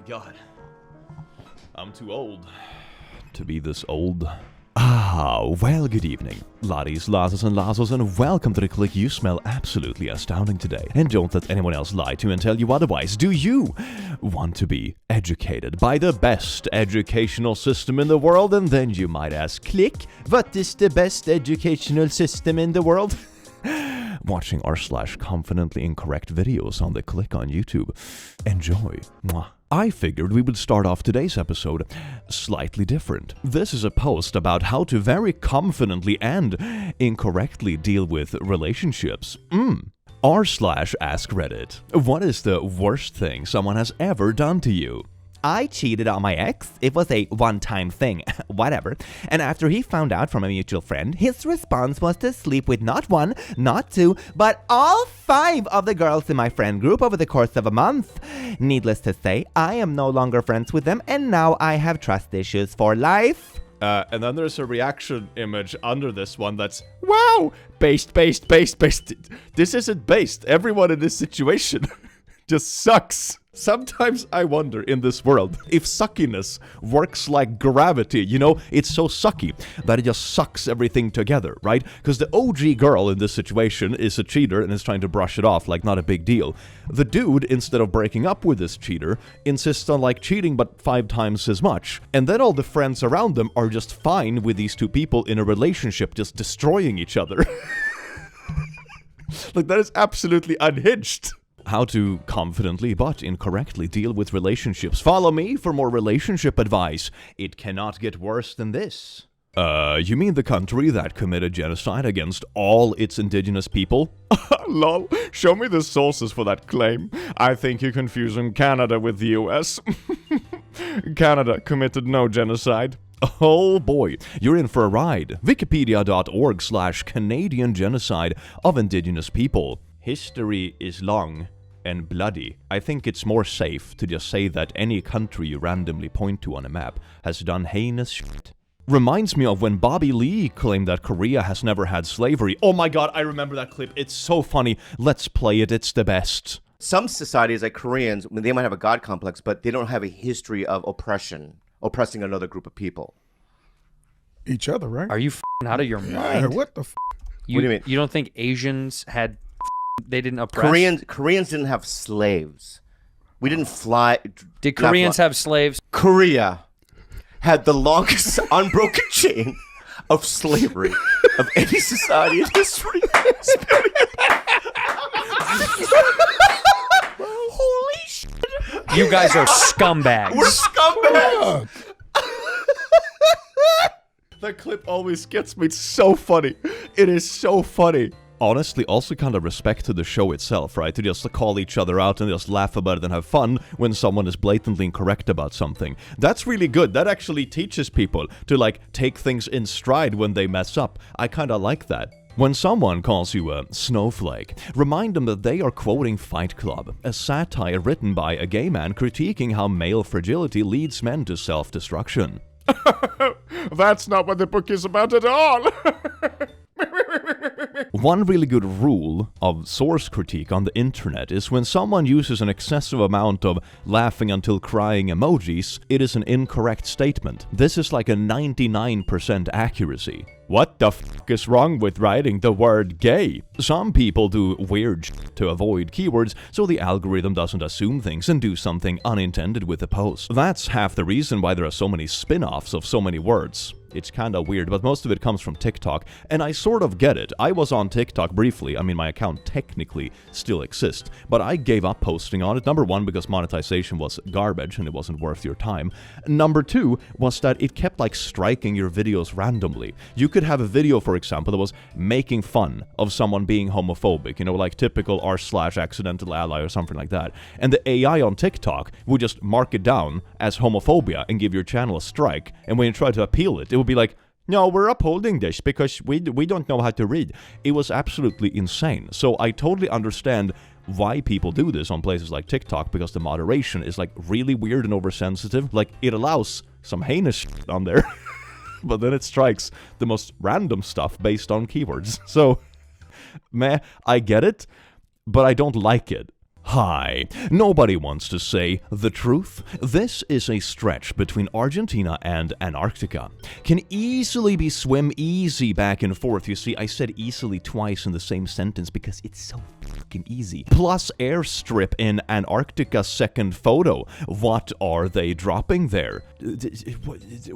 God. I'm too old to be this old. Well, good evening, laddies, lasses, and lassos, and welcome to the click. You smell absolutely astounding today. And don't let anyone else lie to you and tell you otherwise. Do you want to be educated by the best educational system in the world? And then you might ask, click, what is the best educational system in the world? Watching r/ConfidentlyIncorrect videos on the click on YouTube. Enjoy. Mwah. I figured we would start off today's episode slightly different. This is a post about how to very confidently and incorrectly deal with relationships. r/AskReddit. What is the worst thing someone has ever done to you? I cheated on my ex. It was a one-time thing. Whatever. And after he found out from a mutual friend, his response was to sleep with not one, not two, but all 5 of the girls in my friend group over the course of a month. Needless to say, I am no longer friends with them, and now I have trust issues for life. And then there's a reaction image under this one that's, wow, based. This isn't based. Everyone in this situation just sucks. Sometimes I wonder in this world if suckiness works like gravity, you know? It's so sucky that it just sucks everything together, right? Because the OG girl in this situation is a cheater and is trying to brush it off like not a big deal. The dude, instead of breaking up with this cheater, insists on like cheating but 5 times as much. And then all the friends around them are just fine with these 2 people in a relationship just destroying each other. Like, that is absolutely unhinged. How to confidently but incorrectly deal with relationships. Follow me for more relationship advice. It cannot get worse than this. You mean the country that committed genocide against all its indigenous people? Lol, show me the sources for that claim. I think you're confusing Canada with the US. Canada committed no genocide. Oh boy, you're in for a ride. Wikipedia.org/Canadian genocide of indigenous people. History is long and bloody. I think it's more safe to just say that any country you randomly point to on a map has done heinous shit. Reminds me of when Bobby Lee claimed that Korea has never had slavery. Oh my god, I remember that clip. It's so funny. Let's play it. It's the best. Some societies, like Koreans, they might have a god complex, but they don't have a history of oppressing another group of people. Each other, right? Are you out of your mind? Yeah, what the f***? What do you mean? You don't think Asians had... They didn't oppress? Koreans didn't have slaves. We didn't fly... Did Koreans have slaves? Korea had the longest unbroken chain of slavery of any society in history. Holy shit. You guys are scumbags. We're scumbags. That clip always gets me. It's so funny. It is so funny. Honestly, also kind of respect to the show itself, right? To just call each other out and just laugh about it and have fun when someone is blatantly incorrect about something. That's really good. That actually teaches people to, like, take things in stride when they mess up. I kind of like that. When someone calls you a snowflake, remind them that they are quoting Fight Club, a satire written by a gay man critiquing how male fragility leads men to self-destruction. That's not what the book is about at all. One really good rule of source critique on the internet is when someone uses an excessive amount of laughing until crying emojis, it is an incorrect statement. This is like a 99% accuracy. What the f*** is wrong with writing the word gay? Some people do weird shit to avoid keywords, so the algorithm doesn't assume things and do something unintended with the post. That's half the reason why there are so many spin-offs of so many words. It's kinda weird, but most of it comes from TikTok, and I sort of get it. I was on TikTok briefly. I mean, my account technically still exists, but I gave up posting on it. Number 1, because monetization was garbage and it wasn't worth your time. Number 2 was that it kept like striking your videos randomly. You could have a video, for example, that was making fun of someone being homophobic, you know, like typical r/accidental ally or something like that. And the AI on TikTok would just mark it down as homophobia and give your channel a strike. And when you try to appeal it, it would be like, no, we're upholding this because we don't know how to read. It was absolutely insane. So I totally understand why people do this on places like TikTok, because the moderation is like really weird and oversensitive. Like, it allows some heinous shit on there, but then it strikes the most random stuff based on keywords. So, meh, I get it, but I don't like it. Hi, nobody wants to say the truth. This is a stretch between Argentina and Antarctica. Can easily be swim easy back and forth. You see, I said easily twice in the same sentence because it's so fucking easy. Plus airstrip in Antarctica second photo. What are they dropping there?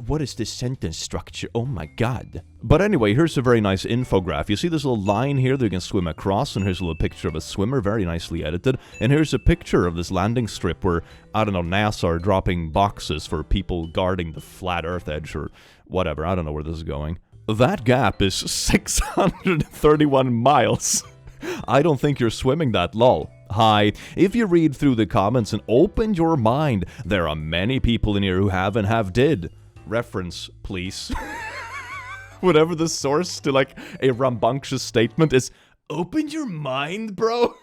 What is this sentence structure? Oh my god. But anyway, here's a very nice infograph. You see this little line here that you can swim across, and here's a little picture of a swimmer, very nicely edited. And here's a picture of this landing strip where, I don't know, NASA are dropping boxes for people guarding the flat earth edge or whatever. I don't know where this is going. That gap is 631 miles. I don't think you're swimming that, lol. Hi, if you read through the comments and open your mind, there are many people in here who have and have did. Reference, please. Whatever the source to like a rambunctious statement is, open your mind, bro.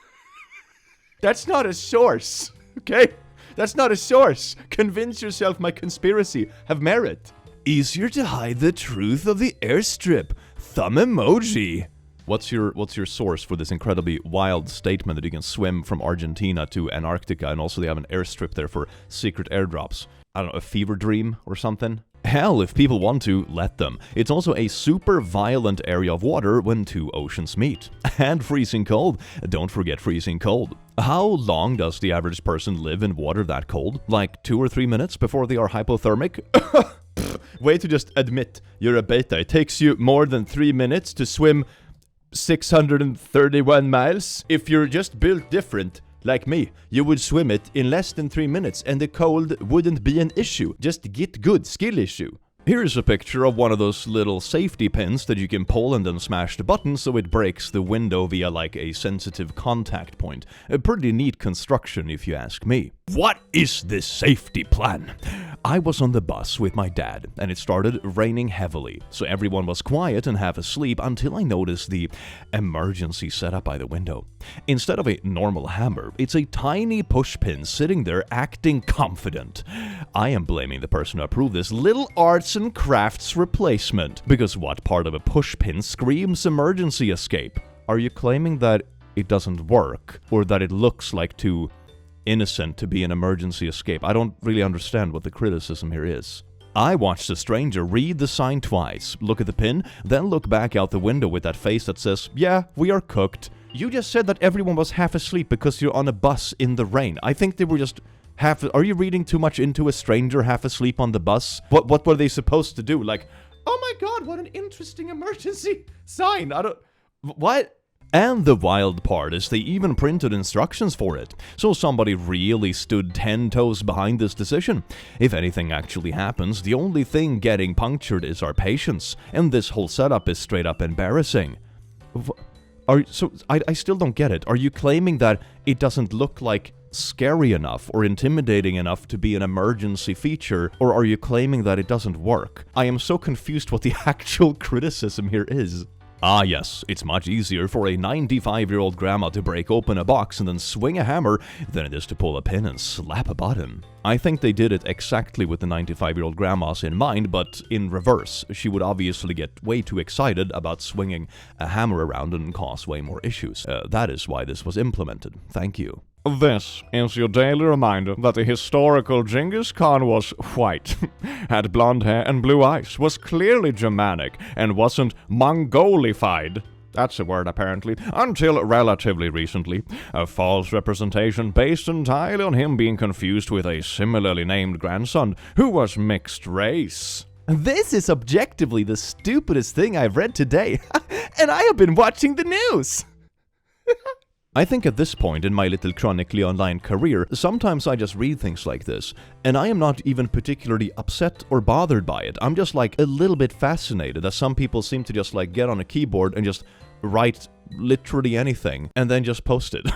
That's not a source, okay? That's not a source. Convince yourself my conspiracy have merit. Easier to hide the truth of the airstrip. Thumb emoji. What's your source for this incredibly wild statement that you can swim from Argentina to Antarctica and also they have an airstrip there for secret airdrops? I don't know, a fever dream or something? Hell, if people want to, let them. It's also a super violent area of water when two oceans meet. And freezing cold. Don't forget freezing cold. How long does the average person live in water that cold? Like 2 or 3 minutes before they are hypothermic? Way to just admit you're a beta. It takes you more than 3 minutes to swim 631 miles. If you're just built different, like me, you would swim it in less than 3 minutes and the cold wouldn't be an issue. Just get good, skill issue. Here's a picture of one of those little safety pins that you can pull and then smash the button so it breaks the window via like a sensitive contact point. A pretty neat construction if you ask me. What is this safety plan? I was on the bus with my dad and it started raining heavily, so everyone was quiet and half asleep until I noticed the emergency setup by the window. Instead of a normal hammer, it's a tiny pushpin sitting there acting confident. I am blaming the person who approved this little arts and crafts replacement, because what part of a pushpin screams emergency escape? Are you claiming that it doesn't work, or that it looks like too innocent to be an emergency escape? I don't really understand what the criticism here is. I watched a stranger read the sign twice, look at the pin, then look back out the window with that face that says, yeah, we are cooked. You just said that everyone was half asleep because you're on a bus in the rain. I think they were just half... Are you reading too much into a stranger half asleep on the bus? What were they supposed to do? Like, oh my god, what an interesting emergency sign. I don't... What? And the wild part is they even printed instructions for it, so somebody really stood 10 toes behind this decision. If anything actually happens, the only thing getting punctured is our patience, and this whole setup is straight up embarrassing. I still don't get it. Are you claiming that it doesn't look like scary enough or intimidating enough to be an emergency feature, or are you claiming that it doesn't work? I am so confused what the actual criticism here is. Ah yes, it's much easier for a 95-year-old grandma to break open a box and then swing a hammer than it is to pull a pin and slap a button. I think they did it exactly with the 95-year-old grandmas in mind, but in reverse. She would obviously get way too excited about swinging a hammer around and cause way more issues. That is why this was implemented. Thank you. This is your daily reminder that the historical Genghis Khan was white, had blonde hair and blue eyes, was clearly Germanic, and wasn't Mongolified. That's a word, apparently, until relatively recently. A false representation based entirely on him being confused with a similarly named grandson who was mixed race. This is objectively the stupidest thing I've read today, and I have been watching the news! I think at this point in my little chronically online career, sometimes I just read things like this, and I am not even particularly upset or bothered by it. I'm just like a little bit fascinated, as some people seem to just like get on a keyboard and just write literally anything, and then just post it.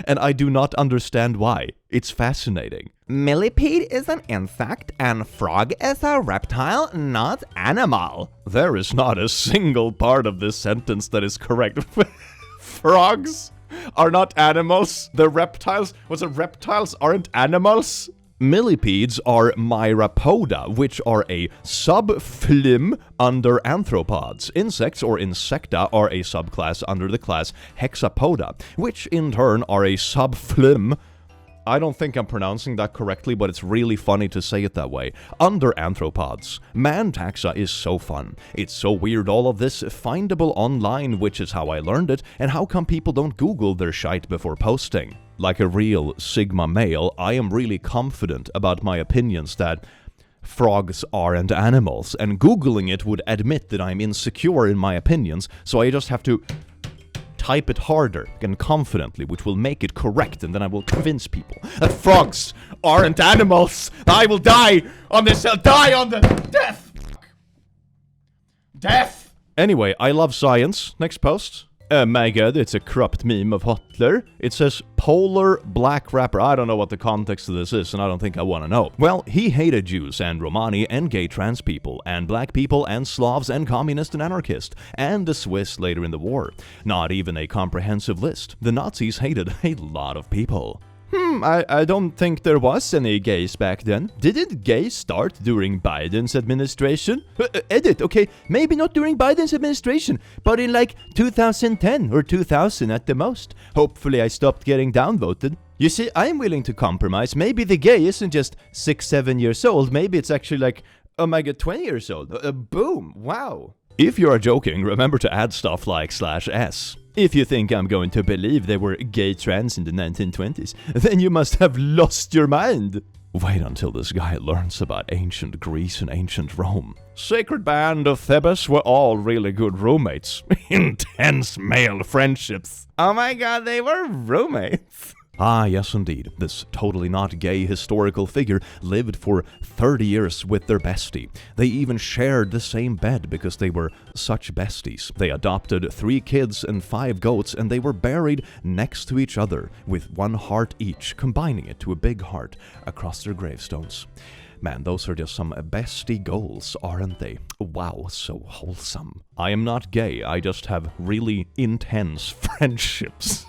And I do not understand why. It's fascinating. Millipede is an insect, and frog is a reptile, not animal. There is not a single part of this sentence that is correct. Frogs are not animals. The reptiles, reptiles aren't animals? Millipedes are Myrapoda, which are a subphylum under arthropods. Insects or Insecta are a subclass under the class Hexapoda, which in turn are a subphylum. I don't think I'm pronouncing that correctly, but it's really funny to say it that way. Under arthropods. Man taxa is so fun. It's so weird, all of this findable online, which is how I learned it, and how come people don't Google their shite before posting? Like a real Sigma male, I am really confident about my opinions that frogs aren't animals, and Googling it would admit that I'm insecure in my opinions, so I just have to type it harder and confidently, which will make it correct, and then I will convince people that frogs aren't animals. I will die on this. I'll die on the death. Death. Anyway, I love science. Next post. My god, it's a cropped meme of Hitler. It says polar black rapper. I don't know what the context of this is, and I don't think I want to know. Well, he hated Jews and Romani and gay trans people, and black people and Slavs and communist and anarchist, and the Swiss later in the war. Not even a comprehensive list. The Nazis hated a lot of people. I don't think there was any gays back then. Didn't gays start during Biden's administration? Edit, okay, maybe not during Biden's administration, but in like 2010 or 2000 at the most. Hopefully I stopped getting downvoted. You see, I'm willing to compromise. Maybe the gay isn't just 6-7 years old, maybe it's actually like, oh my god, 20 years old. Boom, wow. If you are joking, remember to add stuff like /s. If you think I'm going to believe they were gay trans in the 1920s, then you must have lost your mind. Wait until this guy learns about ancient Greece and ancient Rome. Sacred band of Thebes were all really good roommates. Intense male friendships. Oh my god, they were roommates. Ah, yes indeed. This totally not gay historical figure lived for 30 years with their bestie. They even shared the same bed because they were such besties. They adopted 3 kids and 5 goats, and they were buried next to each other with 1 heart each, combining it to a big heart across their gravestones. Man, those are just some bestie goals, aren't they? Wow, so wholesome. I am not gay, I just have really intense friendships.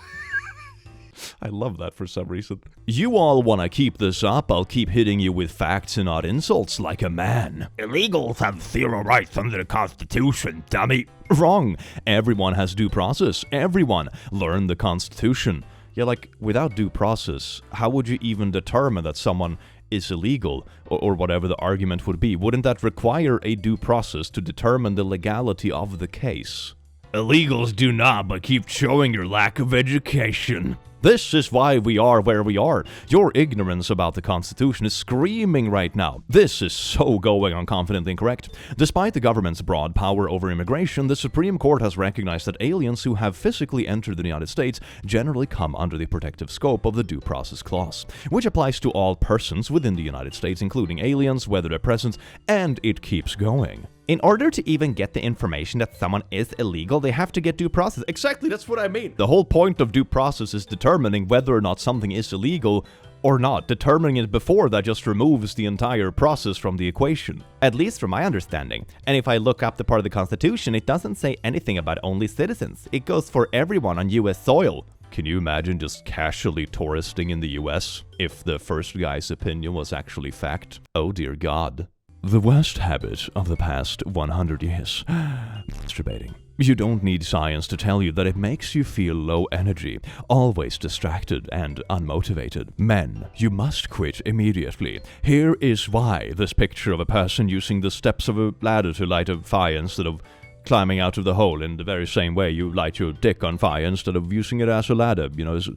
I love that for some reason. You all want to keep this up, I'll keep hitting you with facts and not insults like a man. Illegals have 0 rights under the Constitution, dummy. Wrong. Everyone has due process. Everyone. Learn the Constitution. Yeah, like, without due process, how would you even determine that someone is illegal, or whatever the argument would be? Wouldn't that require a due process to determine the legality of the case? Illegals do not, but keep showing your lack of education. This is why we are where we are. Your ignorance about the Constitution is screaming right now. This is so going on Confidently Incorrect. Despite the government's broad power over immigration, the Supreme Court has recognized that aliens who have physically entered the United States generally come under the protective scope of the Due Process Clause, which applies to all persons within the United States, including aliens, whether they're present, and it keeps going. In order to even get the information that someone is illegal, they have to get due process. Exactly, that's what I mean. The whole point of due process is determining whether or not something is illegal or not. Determining it before that just removes the entire process from the equation. At least from my understanding. And if I look up the part of the Constitution, it doesn't say anything about only citizens. It goes for everyone on US soil. Can you imagine just casually touristing in the US if the first guy's opinion was actually fact? Oh dear God. The worst habit of the past 100 years. Masturbating. You don't need science to tell you that it makes you feel low energy, always distracted and unmotivated. Men, you must quit immediately. Here is why. This picture of a person using the steps of a ladder to light a fire instead of climbing out of the hole in the very same way you light your dick on fire instead of using it as a ladder. You know, it's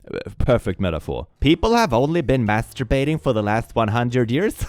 a perfect metaphor. People have only been masturbating for the last 100 years?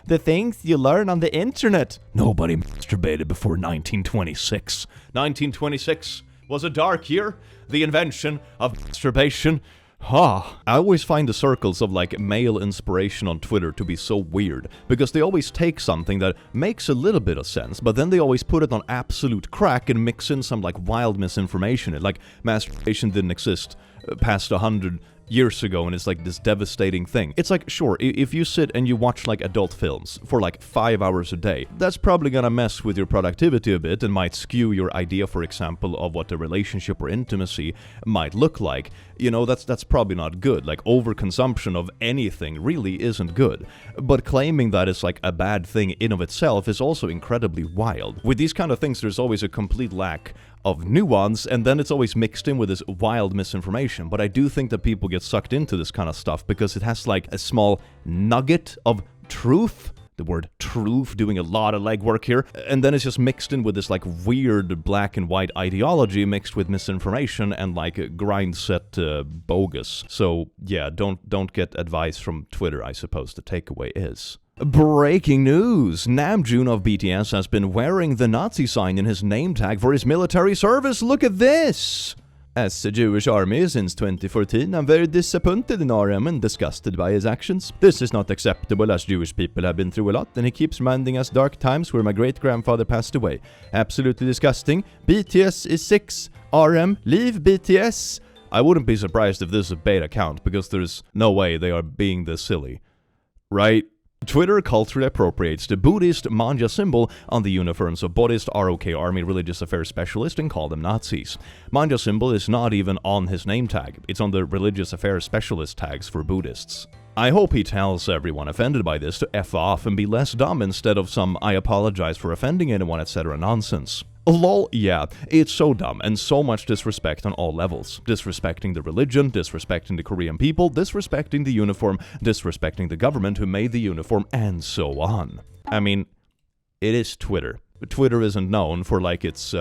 The things you learn on the internet. Nobody masturbated before 1926. 1926 was a dark year. The invention of masturbation. I always find the circles of like male inspiration on Twitter to be so weird, because they always take something that makes a little bit of sense, but then they always put it on absolute crack and mix in some like wild misinformation. Like masturbation didn't exist past 100 years ago, and it's like this devastating thing. It's like, sure, if you sit and you watch like adult films for like 5 hours a day, that's probably gonna mess with your productivity a bit and might skew your idea, for example, of what a relationship or intimacy might look like. You know, that's probably not good. Like, overconsumption of anything really isn't good. But claiming that is like a bad thing in of itself is also incredibly wild. With these kind of things, there's always a complete lack of nuance, and then it's always mixed in with this wild misinformation. But I do think that people get sucked into this kind of stuff because it has like a small nugget of truth. The word truth doing a lot of legwork here, and then it's just mixed in with this like weird black and white ideology mixed with misinformation and like grind set bogus. So yeah, don't get advice from Twitter, I suppose the takeaway is. Breaking news! Namjoon of BTS has been wearing the Nazi sign in his name tag for his military service. Look at this! As a Jewish army since 2014, I'm very disappointed in RM and disgusted by his actions. This is not acceptable, as Jewish people have been through a lot, and he keeps reminding us dark times where my great-grandfather passed away. Absolutely disgusting. BTS is 6. RM, leave BTS! I wouldn't be surprised if this is a bait account, because there's no way they are being this silly. Right? Twitter culturally appropriates the Buddhist manja symbol on the uniforms of Buddhist ROK Army Religious Affairs Specialist and call them Nazis. Manja symbol is not even on his name tag, it's on the Religious Affairs Specialist tags for Buddhists. I hope he tells everyone offended by this to F off and be less dumb instead of some I apologize for offending anyone etc. nonsense. Lol, yeah, it's so dumb and so much disrespect on all levels. Disrespecting the religion, disrespecting the Korean people, disrespecting the uniform, disrespecting the government who made the uniform, and so on. I mean, it is Twitter. Twitter isn't known for like its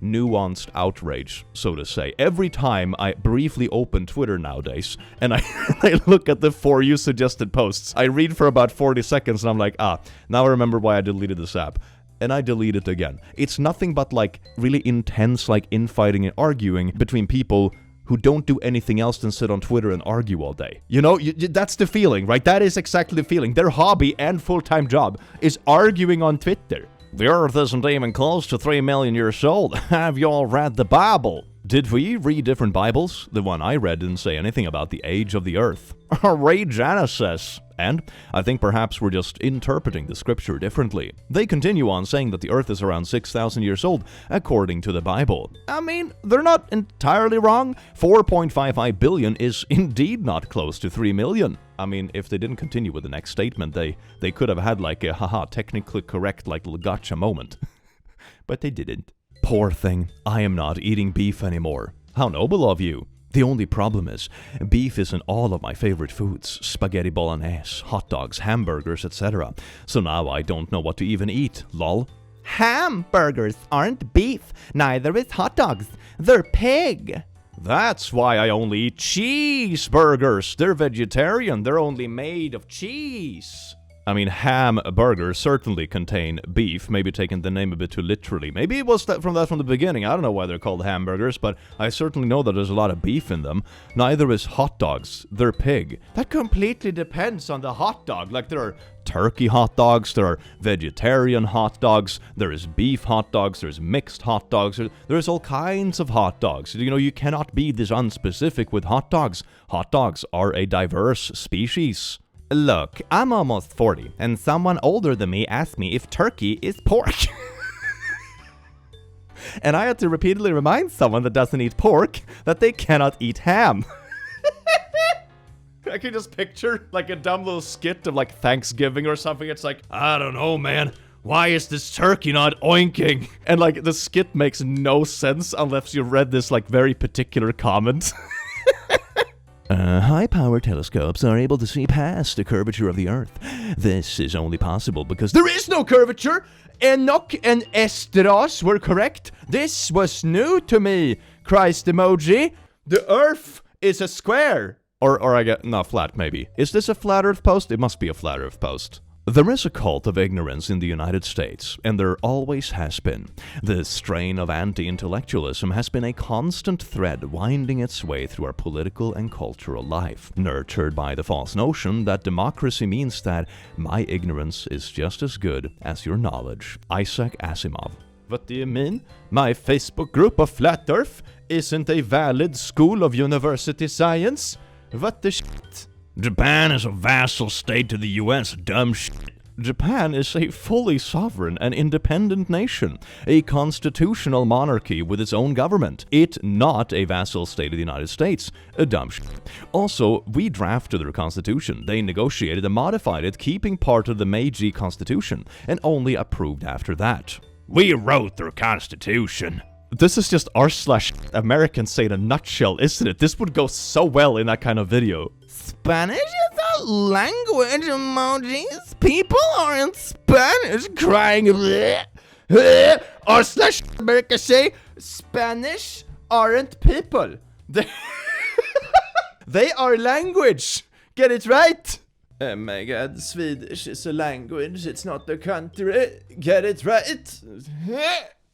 nuanced outrage, so to say. Every time I briefly open Twitter nowadays and I look at the For You suggested posts, I read for about 40 seconds and I'm like, now I remember why I deleted this app. And I delete it again. It's nothing but like really intense like infighting and arguing between people who don't do anything else than sit on Twitter and argue all day. You know, that's the feeling, right? That is exactly the feeling. Their hobby and full-time job is arguing on Twitter. The Earth isn't even close to 3 million years old. Have you all read the Bible? Did we read different Bibles? The one I read didn't say anything about the age of the Earth. Read Genesis. And I think perhaps we're just interpreting the scripture differently. They continue on saying that the Earth is around 6,000 years old, according to the Bible. I mean, they're not entirely wrong. 4.55 billion is indeed not close to 3 million. I mean, if they didn't continue with the next statement, they could have had like a haha, technically correct like little gotcha moment. But they didn't. Poor thing. I am not eating beef anymore. How noble of you. The only problem is, beef isn't all of my favorite foods, spaghetti bolognese, hot dogs, hamburgers, etc. So now I don't know what to even eat, lol. Hamburgers aren't beef, neither is hot dogs. They're pig. That's why I only eat cheeseburgers. They're vegetarian, they're only made of cheese. I mean, hamburgers certainly contain beef, maybe taking the name a bit too literally. Maybe it was from the beginning. I don't know why they're called hamburgers, but I certainly know that there's a lot of beef in them. Neither is hot dogs. They're pig. That completely depends on the hot dog. Like, there are turkey hot dogs, there are vegetarian hot dogs, there is beef hot dogs, there's mixed hot dogs, there's all kinds of hot dogs. You know, you cannot be this unspecific with hot dogs. Hot dogs are a diverse species. Look, I'm almost 40, and someone older than me asked me if turkey is pork. And I had to repeatedly remind someone that doesn't eat pork that they cannot eat ham. I can just picture like a dumb little skit of like Thanksgiving or something. It's like, I don't know, man. Why is this turkey not oinking? And like the skit makes no sense unless you read this like very particular comment. High-power telescopes are able to see past the curvature of the Earth. This is only possible because there is no curvature! Enoch and Estros were correct. This was new to me. Christ emoji. The Earth is a square. Or I get, no, flat maybe. Is this a flat Earth post? It must be a flat Earth post. There is a cult of ignorance in the United States, and there always has been. The strain of anti-intellectualism has been a constant thread winding its way through our political and cultural life, nurtured by the false notion that democracy means that my ignorance is just as good as your knowledge. Isaac Asimov. What do you mean? My Facebook group of Flat Earth isn't a valid school of university science? What the shit? Japan is a vassal state to the US, dumb shit. Japan is a fully sovereign and independent nation, a constitutional monarchy with its own government. It not a vassal state of the United States. A dumb shit. Also, we drafted their constitution. They negotiated and modified it, keeping part of the Meiji constitution, and only approved after that. We wrote their constitution. This is just r/American say in a nutshell, isn't it? This would go so well in that kind of video. Spanish is a language, emojis. People are in Spanish crying. R/America say Spanish aren't people. They are language. Get it right. Oh my god, Swedish is a language, it's not a country. Get it right.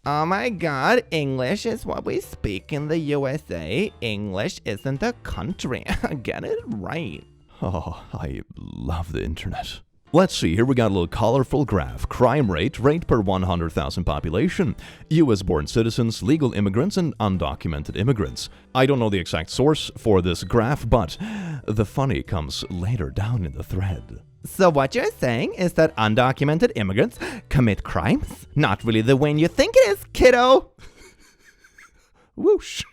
Oh my god, English is what we speak in the USA. English isn't a country. Get it right. Oh, I love the internet. Let's see, here we got a little colorful graph. Crime rate per 100,000 population. US-born citizens, legal immigrants, and undocumented immigrants. I don't know the exact source for this graph, but the funny comes later down in the thread. So what you're saying is that undocumented immigrants commit crimes? Not really the way you think it is, kiddo! Whoosh.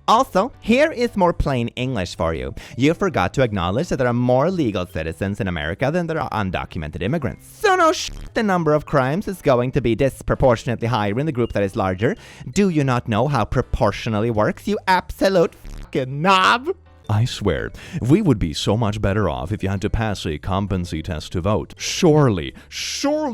Also, here is more plain English for you. You forgot to acknowledge that there are more legal citizens in America than there are undocumented immigrants. So no the number of crimes is going to be disproportionately higher in the group that is larger. Do you not know how proportionally works, you absolute fucking knob? I swear, we would be so much better off if you had to pass a competency test to vote. Surely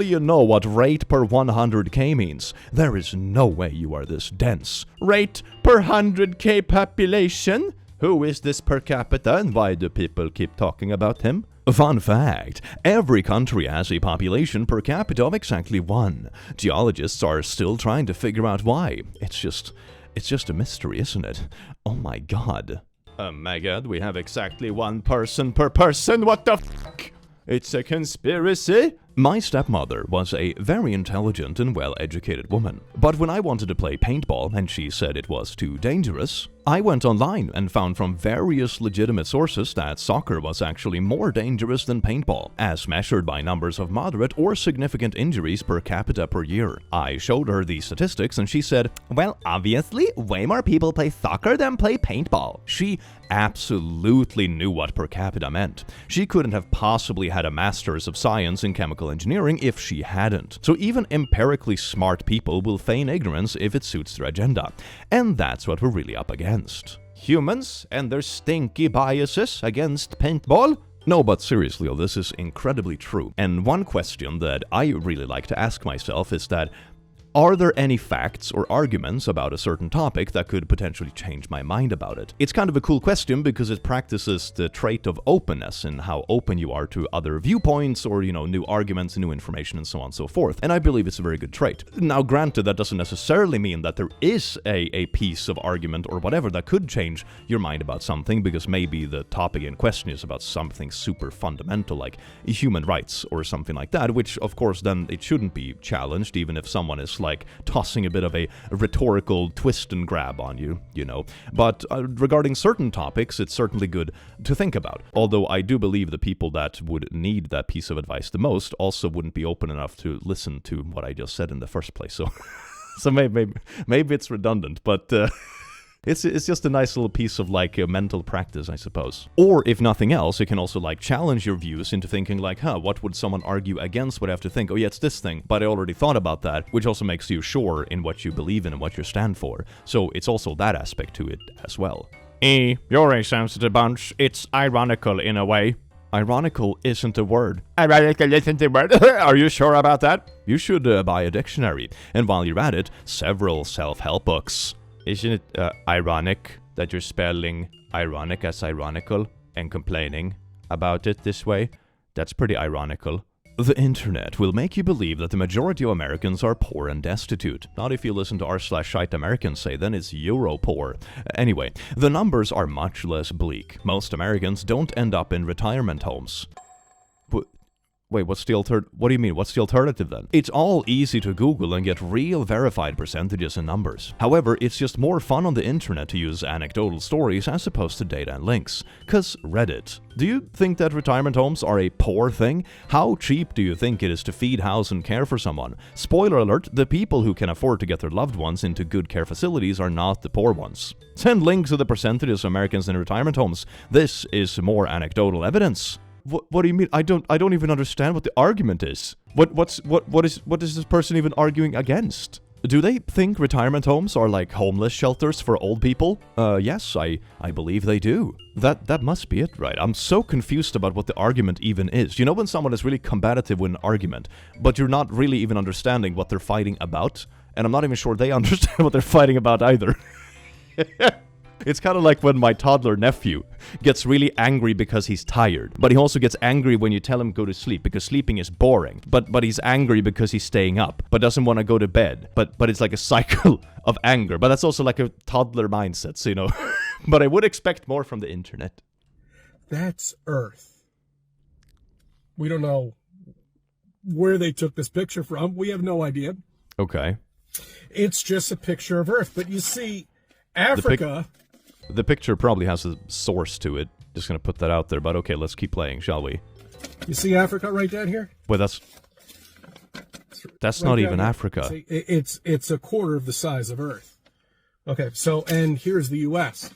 you know what rate per 100k means. There is no way you are this dense. Rate per 100k population? Who is this per capita and why do people keep talking about him? Fun fact, every country has a population per capita of exactly 1. Geologists are still trying to figure out why. It's just a mystery, isn't it? Oh my god. Oh my god, we have exactly 1 person per person, what the fuck? It's a conspiracy? My stepmother was a very intelligent and well-educated woman. But when I wanted to play paintball and she said it was too dangerous, I went online and found from various legitimate sources that soccer was actually more dangerous than paintball, as measured by numbers of moderate or significant injuries per capita per year. I showed her these statistics and she said, well, obviously, way more people play soccer than play paintball. She absolutely knew what per capita meant. She couldn't have possibly had a master's of science in chemical engineering if she hadn't. So even empirically smart people will feign ignorance if it suits their agenda. And that's what we're really up against. Humans and their stinky biases against paintball? No, but seriously, this is incredibly true. And one question that I really like to ask myself is that, are there any facts or arguments about a certain topic that could potentially change my mind about it? It's kind of a cool question because it practices the trait of openness and how open you are to other viewpoints or, new arguments, new information, and so on and so forth. And I believe it's a very good trait. Now, granted, that doesn't necessarily mean that there is a piece of argument or whatever that could change your mind about something, because maybe the topic in question is about something super fundamental like human rights or something like that, which, of course, then it shouldn't be challenged, even if someone is like tossing a bit of a rhetorical twist and grab on you, But regarding certain topics, it's certainly good to think about. Although I do believe the people that would need that piece of advice the most also wouldn't be open enough to listen to what I just said in the first place. So maybe it's redundant, but It's just a nice little piece of a mental practice, I suppose. Or if nothing else, it can also challenge your views into thinking what would someone argue against? Would I have to think, oh yeah, it's this thing, but I already thought about that, which also makes you sure in what you believe in and what you stand for. So it's also that aspect to it as well. You're a sensitive bunch. It's ironical in a way. Ironical isn't a word. Ironical isn't a word. Are you sure about that? You should buy a dictionary, and while you're at it, several self-help books. Isn't it ironic that you're spelling ironic as ironical and complaining about it this way? That's pretty ironical. The internet will make you believe that the majority of Americans are poor and destitute. Not if you listen to r/shite Americans say, then it's Euro poor. Anyway, the numbers are much less bleak. Most Americans don't end up in retirement homes. Wait, what do you mean? What's the alternative then? It's all easy to Google and get real verified percentages and numbers. However, it's just more fun on the internet to use anecdotal stories as opposed to data and links. Cause Reddit. Do you think that retirement homes are a poor thing? How cheap do you think it is to feed, house, and care for someone? Spoiler alert, the people who can afford to get their loved ones into good care facilities are not the poor ones. Send links to the percentages of Americans in retirement homes. This is more anecdotal evidence. What do you mean? I don't even understand what the argument is. What is this person even arguing against? Do they think retirement homes are like homeless shelters for old people? Yes, I believe they do. That must be it, right? I'm so confused about what the argument even is. You know when someone is really combative with an argument, but you're not really even understanding what they're fighting about? And I'm not even sure they understand what they're fighting about either. It's kind of like when my toddler nephew gets really angry because he's tired. But he also gets angry when you tell him go to sleep because sleeping is boring. But he's angry because he's staying up, but doesn't want to go to bed. But it's like a cycle of anger. But that's also like a toddler mindset, so, you know. But I would expect more from the internet. That's Earth. We don't know where they took this picture from. We have no idea. Okay. It's just a picture of Earth. But you see, Africa... The picture probably has a source to it. Just gonna put that out there, but okay, let's keep playing, shall we? You see Africa right down here? Well, that's right not even here. Africa. See, it's a quarter of the size of Earth. Okay, so, and here's the U.S.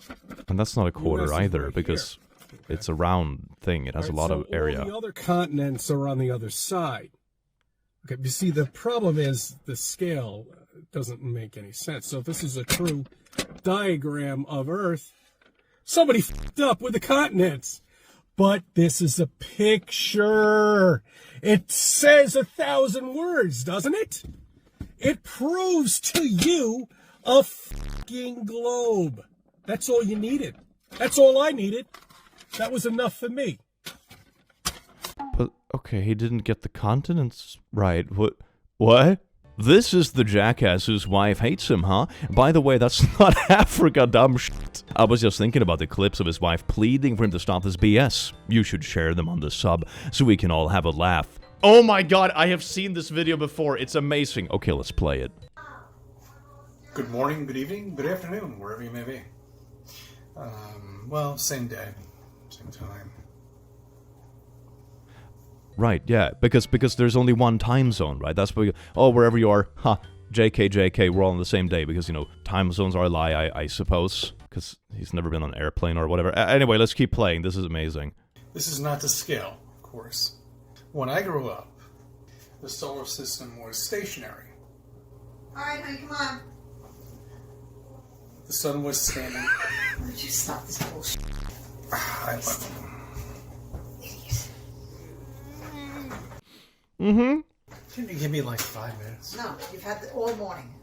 And that's not a quarter either, right because it's a round thing. It has a lot of area. All the other continents are on the other side. Okay, you see, the problem is the scale doesn't make any sense. So if this is a true diagram of Earth, somebody f***ed up with the continents. But this is a picture. It says 1,000 words, doesn't it? It proves to you a fucking globe. That's all you needed. That's all I needed. That was enough for me. But, okay, he didn't get the continents right. What? This is the jackass whose wife hates him, huh? By the way, that's not Africa, dumb shit. I was just thinking about the clips of his wife pleading for him to stop this BS. You should share them on the sub, so we can all have a laugh. Oh my god, I have seen this video before. It's amazing. Okay, let's play it. Good morning, good evening, good afternoon, wherever you may be. Well, same day, same time. Right, yeah, because there's only one time zone, right? That's where wherever you are, JK, we're all on the same day, because, you know, time zones are a lie, I suppose, because he's never been on an airplane or whatever. Anyway, let's keep playing. This is amazing. This is not to scale, of course. When I grew up, the solar system was stationary. All right, honey, come on. The sun was standing. Why don't you stop this bullshit? I love it. Mm-hmm. Can you give me like 5 minutes? No, you've had it all morning.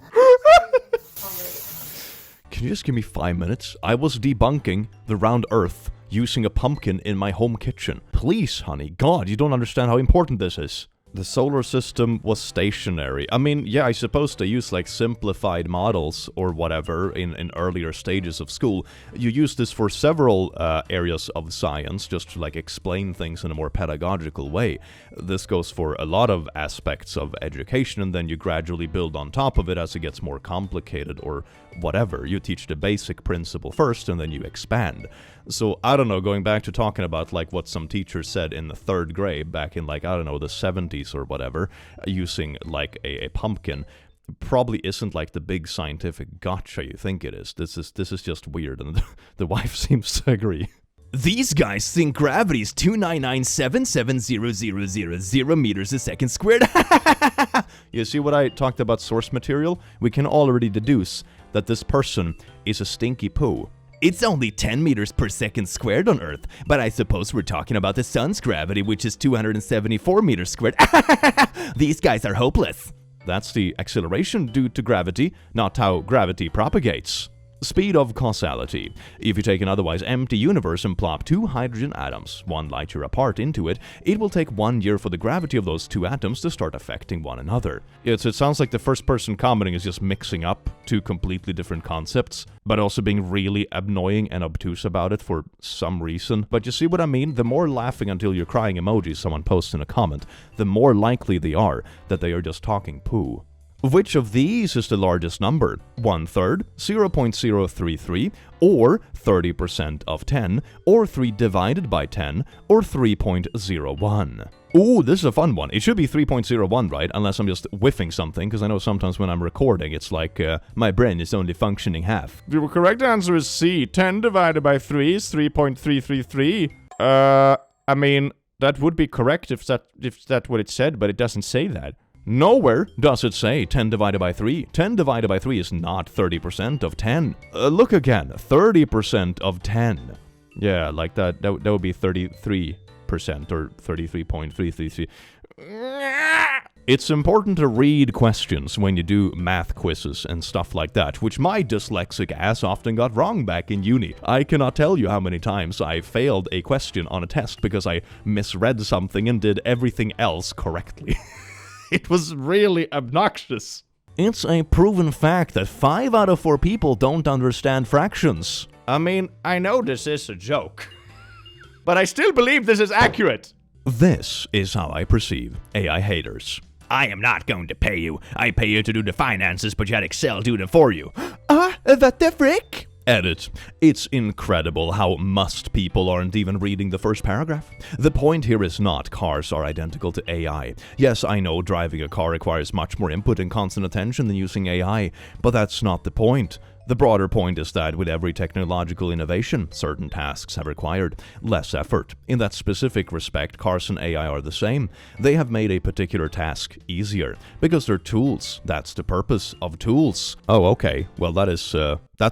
Can you just give me 5 minutes? I was debunking the round earth using a pumpkin in my home kitchen. Please, honey, God, you don't understand how important this is. The solar system was stationary. I mean, yeah, I suppose they use like simplified models or whatever in earlier stages of school. You use this for several areas of science just to like explain things in a more pedagogical way. This goes for a lot of aspects of education, and then you gradually build on top of it as it gets more complicated or whatever. You teach the basic principle first and then you expand. So, I don't know, going back to talking about like what some teachers said in the 3rd grade back in like, I don't know, the 70s or whatever, using like a pumpkin, probably isn't like the big scientific gotcha you think it is. This is just weird, and the wife seems to agree. These guys think gravity is 299770000 meters a second squared. You see what I talked about source material? We can already deduce that this person is a stinky poo. It's only 10 meters per second squared on Earth, but I suppose we're talking about the sun's gravity, which is 274 meters squared. These guys are hopeless. That's the acceleration due to gravity, not how gravity propagates. Speed of causality. If you take an otherwise empty universe and plop 2 hydrogen atoms, 1 light year apart, into it, it will take 1 year for the gravity of those 2 atoms to start affecting one another. It sounds like the first person commenting is just mixing up 2 completely different concepts, but also being really annoying and obtuse about it for some reason. But you see what I mean? The more laughing until you're crying emojis someone posts in a comment, the more likely they are that they are just talking poo. Which of these is the largest number? 1/3, 0.033, or 30% of 10, or 3 divided by 10, or 3.01? Ooh, this is a fun one. It should be 3.01, right? Unless I'm just whiffing something, because I know sometimes when I'm recording, it's like, my brain is only functioning half. The correct answer is C. 10 divided by 3 is 3.333. I mean, that would be correct if that's what it said, but it doesn't say that. Nowhere does it say 10 divided by 3. 10 divided by 3 is not 30% of 10. Look again, 30% of 10. Yeah, like that would be 33% or 33.333. It's important to read questions when you do math quizzes and stuff like that, which my dyslexic ass often got wrong back in uni. I cannot tell you how many times I failed a question on a test because I misread something and did everything else correctly. It was really obnoxious. It's a proven fact that 5 out of 4 people don't understand fractions. I mean, I know this is a joke, but I still believe this is accurate. This is how I perceive AI haters. I am not going to pay you. I pay you to do the finances, but you had Excel do them for you. What the frick? Edit. It's incredible how most people aren't even reading the first paragraph. The point here is not cars are identical to AI. Yes, I know driving a car requires much more input and constant attention than using AI, but that's not the point. The broader point is that with every technological innovation, certain tasks have required less effort. In that specific respect, cars and AI are the same. They have made a particular task easier, because they're tools. That's the purpose of tools. Oh, okay. Well, that's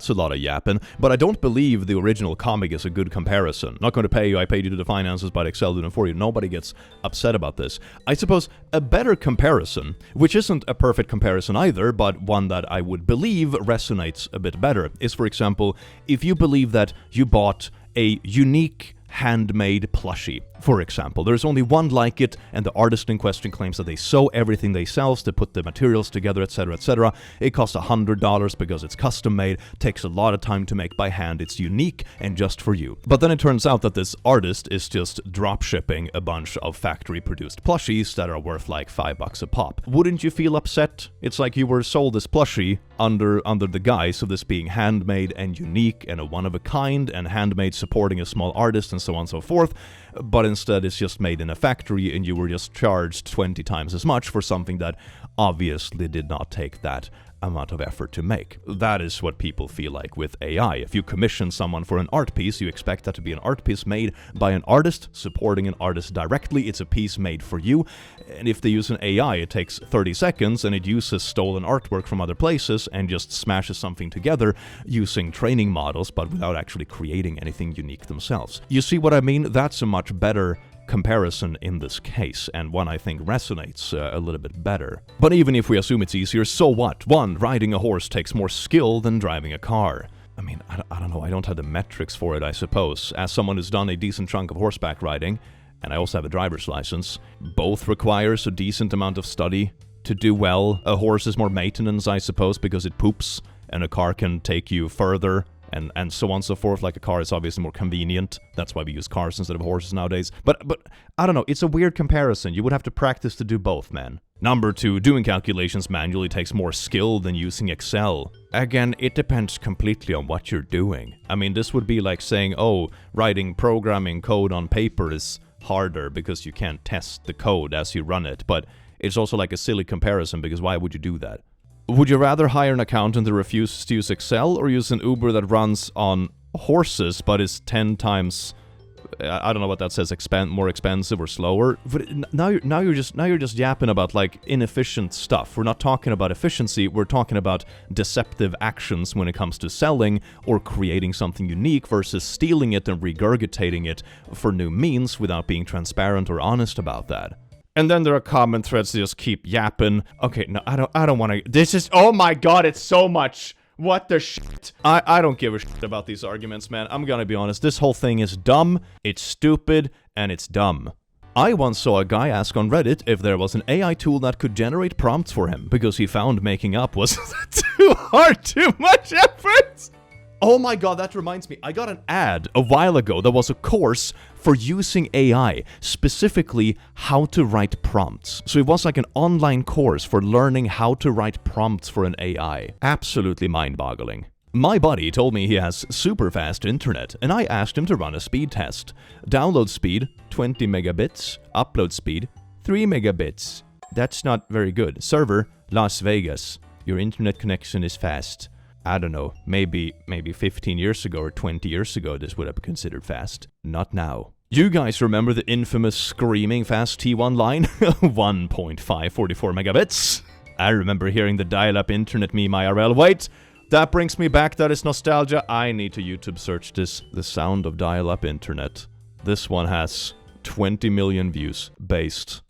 a lot of yapping, but I don't believe the original comic is a good comparison. Not going to pay you, I paid you to do the finances, but Excel did them for you. Nobody gets upset about this. I suppose a better comparison, which isn't a perfect comparison either, but one that I would believe resonates a bit better, is, for example, if you believe that you bought a unique handmade plushie. For example, there's only one like it, and the artist in question claims that they sew everything themselves to put the materials together, etc., etc. It costs $100 because it's custom made, takes a lot of time to make by hand, it's unique and just for you. But then it turns out that this artist is just drop shipping a bunch of factory produced plushies that are worth like $5 a pop. Wouldn't you feel upset? It's like you were sold this plushie under the guise of this being handmade and unique and a one of a kind and handmade supporting a small artist and so on and so forth, but instead it's just made in a factory and you were just charged 20 times as much for something that obviously did not take that amount of effort to make. That is what people feel like with AI. If you commission someone for an art piece, you expect that to be an art piece made by an artist, supporting an artist directly. It's a piece made for you. And if they use an AI, it takes 30 seconds and it uses stolen artwork from other places and just smashes something together using training models, but without actually creating anything unique themselves. You see what I mean? That's a much better comparison in this case, and one I think resonates a little bit better. But even if we assume it's easier, so what? One, riding a horse takes more skill than driving a car. I mean, I don't know, I don't have the metrics for it, I suppose. As someone who's done a decent chunk of horseback riding, and I also have a driver's license, both requires a decent amount of study to do well. A horse is more maintenance, I suppose, because it poops, and a car can take you further, and so on and so forth. Like a car is obviously more convenient. That's why we use cars instead of horses nowadays. But I don't know, it's a weird comparison. You would have to practice to do both, man. Number 2, doing calculations manually takes more skill than using Excel. Again, it depends completely on what you're doing. I mean, this would be like saying, oh, writing programming code on paper is harder because you can't test the code as you run it. But it's also like a silly comparison, because why would you do that? Would you rather hire an accountant that refuses to use Excel, or use an Uber that runs on horses but is 10 times, I don't know what that says, more expensive or slower? But now you're just yapping about like inefficient stuff. We're not talking about efficiency. We're talking about deceptive actions when it comes to selling or creating something unique versus stealing it and regurgitating it for new means without being transparent or honest about that. And then there are comment threads that just keep yapping. Okay, no, I don't want to. This is, oh my god, it's so much What the shit? I don't give a shit about these arguments, man. I'm gonna be honest. This whole thing is dumb, it's stupid, and it's dumb. I once saw a guy ask on Reddit if there was an AI tool that could generate prompts for him because he found making up was too hard, too much effort. Oh my god, that reminds me. I got an ad a while ago that was a course for using AI, specifically how to write prompts. So it was like an online course for learning how to write prompts for an AI. Absolutely mind-boggling. My buddy told me he has super fast internet, and I asked him to run a speed test. Download speed, 20 megabits. Upload speed, 3 megabits. That's not very good. Server, Las Vegas. Your internet connection is fast. I don't know, maybe 15 years ago or 20 years ago this would have been considered fast. Not now. You guys remember the infamous screaming fast T1 line? 1.544 megabits. I remember hearing the dial-up internet meme IRL. Wait! That brings me back, that is nostalgia. I need to YouTube search this. The sound of dial-up internet. This one has 20 million views. Based.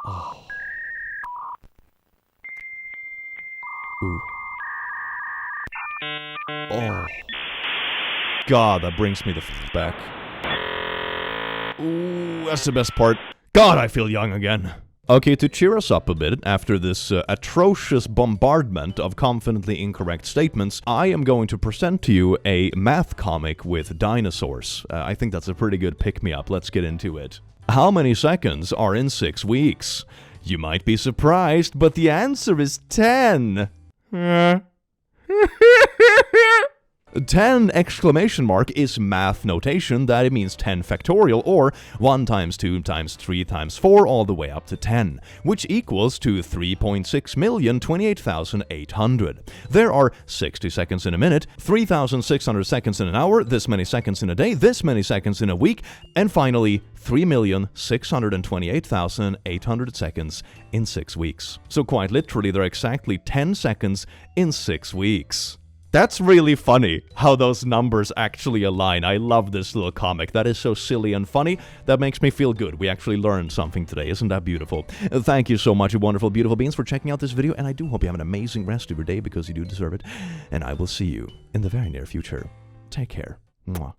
Oh. Ooh. Oh. God, that brings me the f back. Ooh, that's the best part. God, I feel young again. Okay, to cheer us up a bit after this atrocious bombardment of confidently incorrect statements, I am going to present to you a math comic with dinosaurs. I think that's a pretty good pick-me-up. Let's get into it. How many seconds are in 6 weeks? You might be surprised, but the answer is 10. 10 exclamation mark is math notation that it means 10 factorial or 1 times 2 times 3 times 4 all the way up to 10, which equals to 3.6,028,800. There are 60 seconds in a minute, 3,600 seconds in an hour, this many seconds in a day, this many seconds in a week, and finally 3,628,800 seconds in 6 weeks. So quite literally there are exactly 10 seconds in 6 weeks. That's really funny, how those numbers actually align. I love this little comic. That is so silly and funny. That makes me feel good. We actually learned something today. Isn't that beautiful? Thank you so much, you wonderful, beautiful beings, for checking out this video, and I do hope you have an amazing rest of your day because you do deserve it. And I will see you in the very near future. Take care. Mwah.